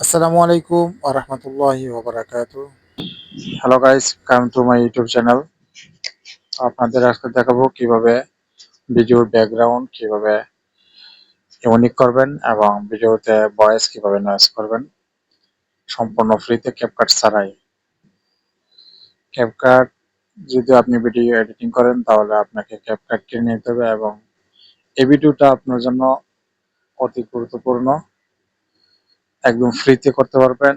আসসালামু আলাইকুম ওয়া রাহমাতুল্লাহি ওয়া বারাকাতুহু। Hello guys, come to my YouTube channel. আপনাদের আজকে দেখাবো কিভাবে ভিডিওর ব্যাকগ্রাউন্ড কিভাবে ইউনিক করবেন এবং ভিডিওতে ভয়েস কিভাবে নয়েজ করবেন সম্পূর্ণ ফ্রিতে ক্যাপকাট ছাড়াই। ক্যাপকাট যদি আপনি ভিডিও এডিটিং করেন তাহলে আপনাকে ক্যাপকাট কিনে নিতে হবে এবং এই ভিডিওটা আপনার জন্য অতি গুরুত্বপূর্ণ। একদম ফ্রিতে করতে পারবেন,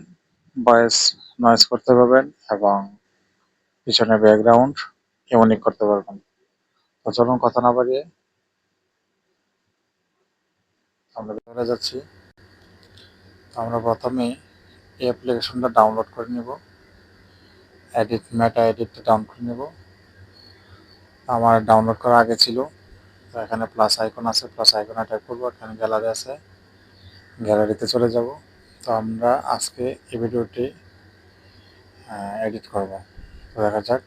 ভয়েস নয়েজ করতে পারবেন এবং পিছনে ব্যাকগ্রাউন্ড ইউনিক করতে পারবেন। তো চলুন কথা না বাড়িয়ে আমরা চলে যাচ্ছি। আমরা প্রথমে এই অ্যাপ্লিকেশনটা ডাউনলোড করে নেব। মেটা এডিটটা ডাউন করে নেব। আমার ডাউনলোড করা আগে ছিল, তো এখানে প্লাস আইকন আছে, প্লাস আইকনে ট্যাপ করবো। এখানে গ্যালারি আছে, গ্যালারিতে চলে যাব। তো আমরা আজকে এই ভিডিওটি এডিট করব। তো দেখা যাক।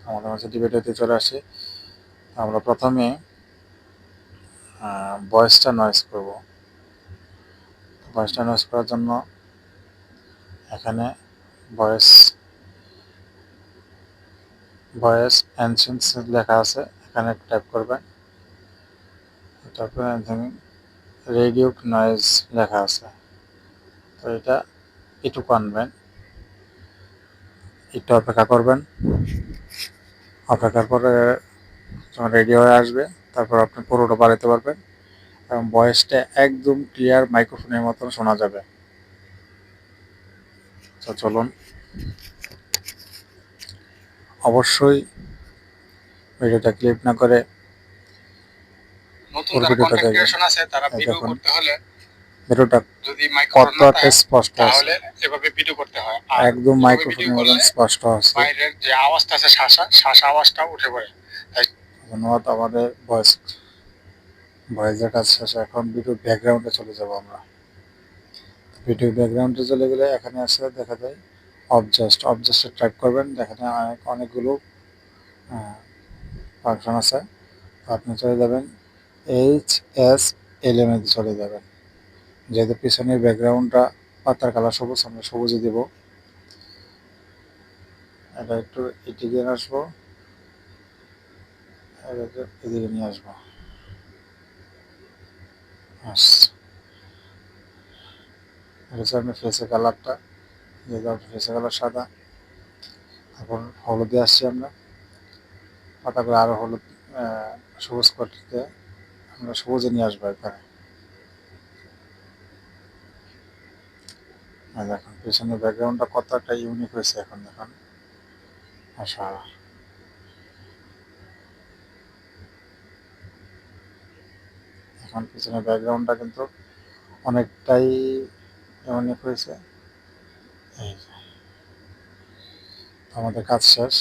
আমাদের মাঝে ভিডিওতে চলে আসি। আমরা প্রথমে ভয়েসটা নয়েজ করব। ভয়েসটা নয়েজ করার জন্য এখানে ভয়েস এনসেন্স লেখা আছে, এখানে ট্যাপ করবেন। তারপরে রেডিও নয়েজ লেখা আছে, তো এটা একটু আনবেন, একটু অপেক্ষা করবেন। অপেক্ষার পরে যখন রেডি হয়ে আসবে তারপর আপনি পুরোটা বাড়াতে পারবেন এবং ভয়েসটা একদম ক্লিয়ার মাইক্রোফোনের মতন শোনা যাবে। তো চলুন, অবশ্যই ভিডিওটা ক্লিপ না করে ভিডিওটা দেখুন। ভিডিওটা কতটা স্পষ্ট আছে, একদম মাইক্রোফোনের মতন স্পষ্ট আছে। বাইরের যে আওয়াজটা আছে শাসা আওয়াজটাও উঠে পড়ে। ধন্যবাদ। আমাদের ভয়েসের কাজ শেষ। এখন ভিডিও ব্যাকগ্রাউন্ডে চলে যাব আমরা। ভিডিও ব্যাকগ্রাউন্ডে চলে গেলে এখানে আসলে দেখা যায় অবজাস্টে টাইপ করবেন। এখানে অনেকগুলো ফাংশন আছে। আপনি চলে যাবেন HSLM চলে যাবেন। যেহেতু পিছনের ব্যাকগ্রাউন্ডটা পাতার কালার সবুজ, আমরা সবুজে দেব। এটা একটু এদিকে আসবো, এদিকে নিয়ে আসবো। এটা হচ্ছে আপনার ফেসের কালারটা, যেহেতু আপনার ফেসের কালার সাদা। এখন হলুদে আসছি আমরা, পাতাগুলো আরো হলুদ সবুজ করতে আমরা সবুজে নিয়ে আসবো এখানে। দেখুন পিছনের ব্যাকগ্রাউন্ডটা কতটা ইউনিক হয়েছে। এখন দেখুন, আচ্ছা এখন পিছনের ব্যাকগ্রাউন্ডটা কিন্তু অনেকটাই ইউনিক হয়েছে। এই যে আমাদের কাজ শেষ,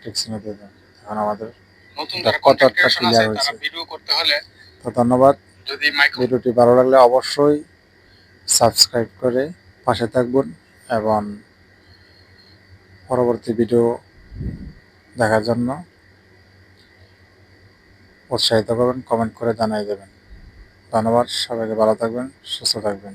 টেক্সিনে দিয়ে দেন। এখন আমাদের কতটা ক্লিয়ার হয়েছে। তো ধন্যবাদ। ভিডিওটি ভালো লাগলে অবশ্যই সাবস্ক্রাইব করে পাশে থাকবেন এবং পরবর্তী ভিডিও দেখার জন্য উৎসাহিত করবেন, কমেন্ট করে জানিয়ে দেবেন। ধন্যবাদ। সবাইকে ভালো থাকবেন, সুস্থ থাকবেন।